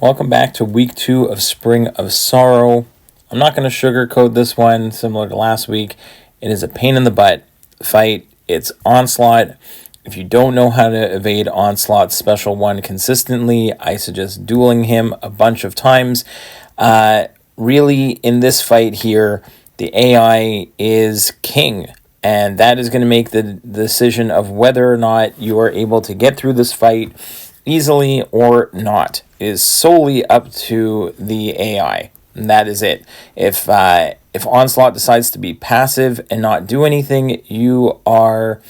Welcome back to week 2 of Spring of Sorrow. I'm not going to sugarcoat this one similar to last week. It is a pain in the butt fight. It's Onslaught. If you don't know how to evade Onslaught's special one consistently, I suggest dueling him a bunch of times. Really, in this fight here, the AI is king. And that is going to make the decision of whether or not you are able to get through this fight easily or not. It is solely up to the AI. And that is it. If Onslaught decides to be passive and not do anything, you are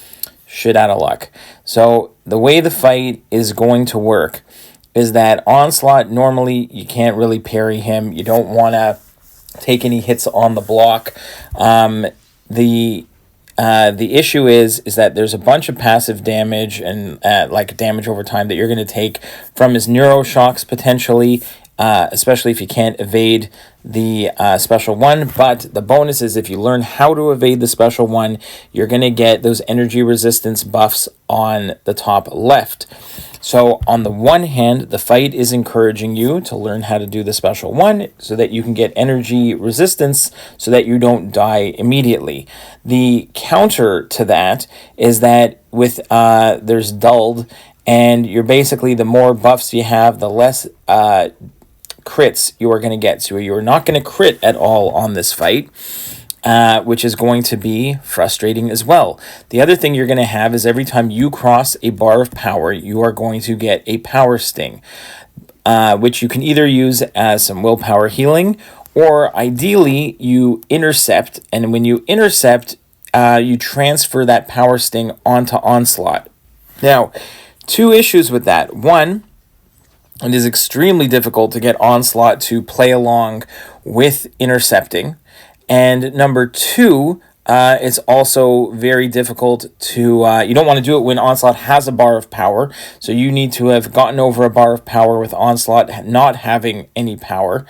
shit out of luck. So the way the fight is going to work is that Onslaught, normally you can't really parry him. You don't want to take any hits on the block. The issue is that there's a bunch of passive damage and like damage over time that you're going to take from his neuroshocks potentially, especially if you can't evade the special one. But the bonus is if you learn how to evade the special one, you're going to get those energy resistance buffs on the top left. So on the one hand, the fight is encouraging you to learn how to do the special one so that you can get energy resistance so that you don't die immediately. The counter to that is that with there's dulled, and you're basically, the more buffs you have, the less crits you are going to get. So you're not going to crit at all on this fight. Which is going to be frustrating as well. The other thing you're going to have is every time you cross a bar of power, you are going to get a power sting, which you can either use as some willpower healing, or ideally you intercept, and when you intercept, you transfer that power sting onto Onslaught. Now, two issues with that. One, it is extremely difficult to get Onslaught to play along with intercepting. And number two, it's also very difficult to, you don't want to do it when Onslaught has a bar of power. So you need to have gotten over a bar of power with Onslaught not having any power.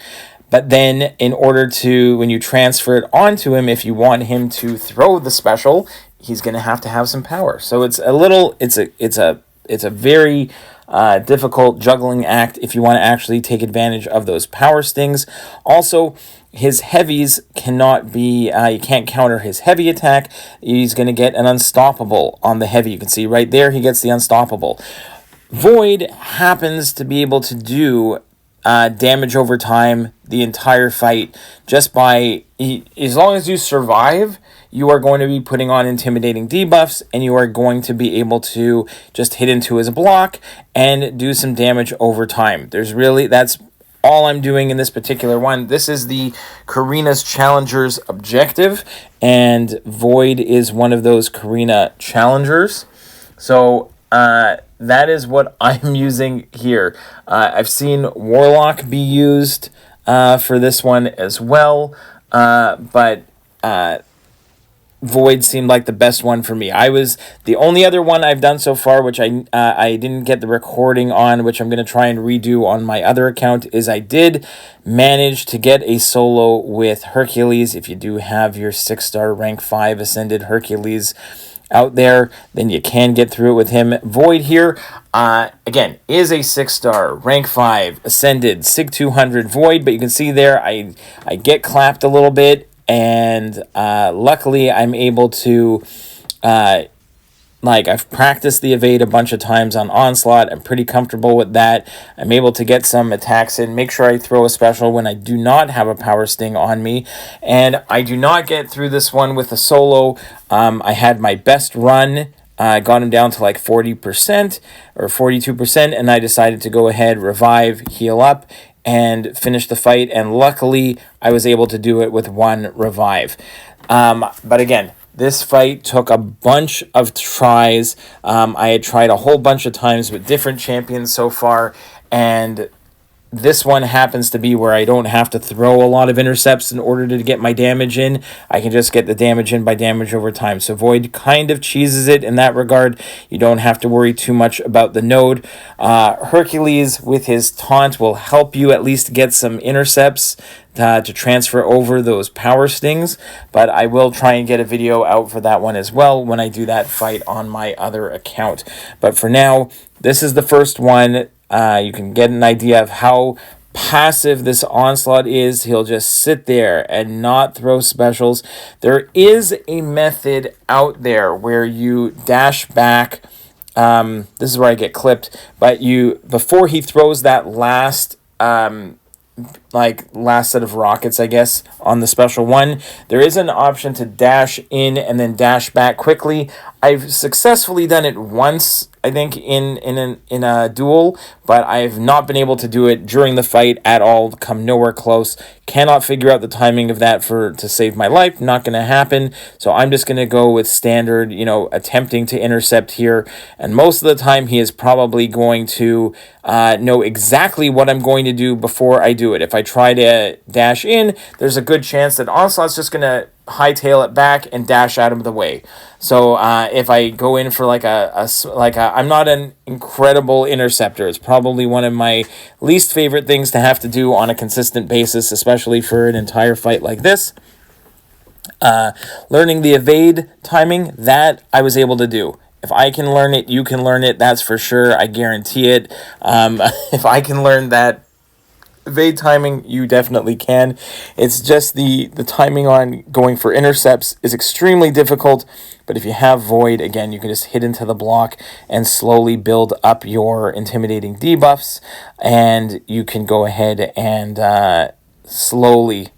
But then in order to, when you transfer it onto him, if you want him to throw the special, he's going to have some power. So it's a very difficult juggling act if you want to actually take advantage of those power stings. Also, his heavies cannot be, you can't counter his heavy attack. He's going to get an unstoppable on the heavy. You can see right there, he gets the unstoppable. Void happens to be able to do damage over time the entire fight just by, as long as you survive, you are going to be putting on intimidating debuffs, and you are going to be able to just hit into his block and do some damage over time. That's all I'm doing in this particular one. This is the Karina's Challengers objective, and Void is one of those Karina Challengers. So that is what I'm using here. I've seen Warlock be used for this one as well, but Void seemed like the best one for me. The only other one I've done so far, which I didn't get the recording on, which I'm going to try and redo on my other account, is I did manage to get a solo with Hercules. If you do have your 6-star rank 5 ascended Hercules out there, then you can get through it with him. Void here, again, is a 6-star rank 5 ascended SIG 200 Void, but you can see there I get clapped a little bit. And luckily, I'm able to, I've practiced the evade a bunch of times on Onslaught. I'm pretty comfortable with that. I'm able to get some attacks in, make sure I throw a special when I do not have a power sting on me. And I do not get through this one with a solo. I had my best run. I got him down to like 40% or 42%, and I decided to go ahead, revive, heal up, and finish the fight, and luckily I was able to do it with one revive. But again, this fight took a bunch of tries. I had tried a whole bunch of times with different champions so far, and this one happens to be where I don't have to throw a lot of intercepts in order to get my damage in. I can just get the damage in by damage over time. So Void kind of cheeses it in that regard. You don't have to worry too much about the node. Hercules with his taunt will help you at least get some intercepts to transfer over those power stings. But I will try and get a video out for that one as well when I do that fight on my other account. But for now, this is the first one. you can get an idea of how passive this Onslaught is. He'll just sit there and not throw specials. There is a method out there where you dash back. This is where I get clipped, but before he throws that last set of rockets, I guess, on the special one, there is an option to dash in and then dash back quickly. I've successfully done it once, I think, in a duel, but I've not been able to do it during the fight at all. Come nowhere close. Cannot figure out the timing of that to save my life. Not going to happen. So I'm just going to go with standard, attempting to intercept here. And most of the time, he is probably going to know exactly what I'm going to do before I do it. If I try to dash in, there's a good chance that Onslaught's just going to hightail it back and dash out of the way. So if I go in for I'm not an incredible interceptor. It's probably one of my least favorite things to have to do on a consistent basis, especially for an entire fight like this. Learning the evade timing, that I was able to do. If I can learn it, you can learn it. That's for sure. I guarantee it. If I can learn that evade timing, you definitely can. It's just the timing on going for intercepts is extremely difficult, but if you have void, again, you can just hit into the block and slowly build up your intimidating debuffs, and you can go ahead and slowly,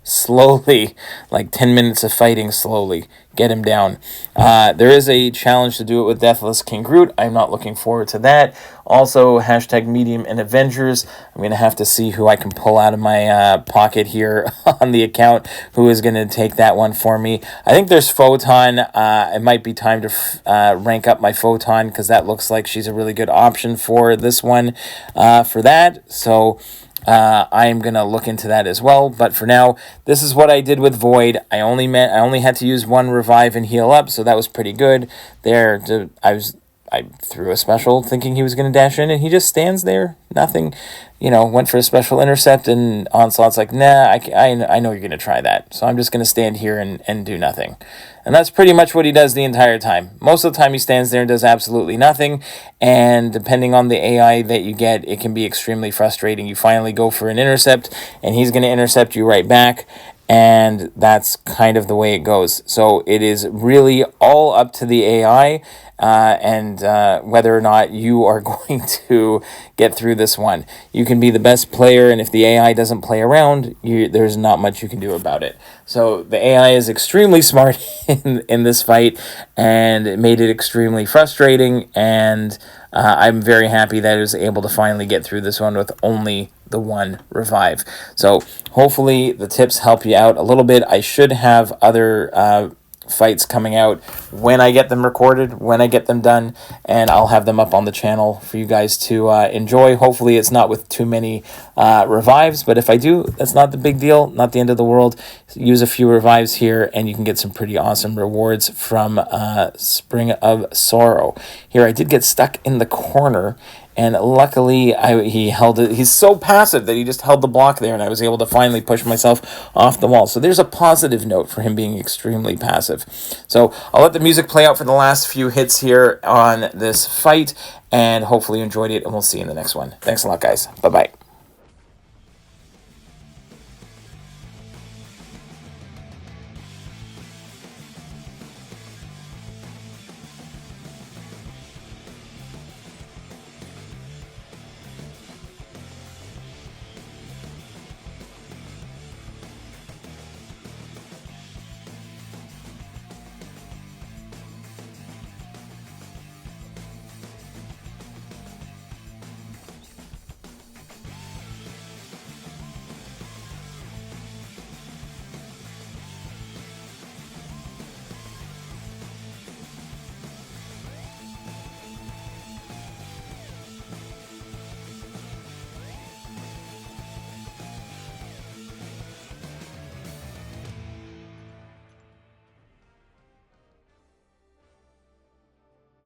like 10 minutes of fighting, slowly get him down. There is a challenge to do it with Deathless King Groot. I'm not looking forward to that. Also, #medium and Avengers. I'm going to have to see who I can pull out of my pocket here on the account, who is going to take that one for me. I think there's Photon. It might be time to rank up my Photon, because that looks like she's a really good option for this one for that. So I'm going to look into that as well. But for now, this is what I did with Void. I only had to use one revive and heal up, so that was pretty good. I threw a special thinking he was going to dash in, and he just stands there. Nothing, went for a special intercept, and Onslaught's like, nah, I know you're going to try that. So I'm just going to stand here and do nothing. And that's pretty much what he does the entire time. Most of the time he stands there and does absolutely nothing. And depending on the AI that you get, it can be extremely frustrating. You finally go for an intercept, and he's going to intercept you right back. And that's kind of the way it goes. So it is really all up to the AI and whether or not you are going to get through this one. You can be the best player, and if the AI doesn't play around, there's not much you can do about it. So the AI is extremely smart in this fight, and it made it extremely frustrating, and I'm very happy that I was able to finally get through this one with only the one revive. So hopefully the tips help you out a little bit. I should have other fights coming out when I get them recorded, when I get them done, and I'll have them up on the channel for you guys to enjoy. Hopefully it's not with too many revives, but if I do, that's not the big deal, not the end of the world. Use a few revives here, and you can get some pretty awesome rewards from Spring of Sorrow. Here, I did get stuck in the corner, and luckily, he held it. He's so passive that he just held the block there, and I was able to finally push myself off the wall. So there's a positive note for him being extremely passive. So I'll let the music play out for the last few hits here on this fight, and hopefully you enjoyed it, and we'll see you in the next one. Thanks a lot, guys. Bye-bye.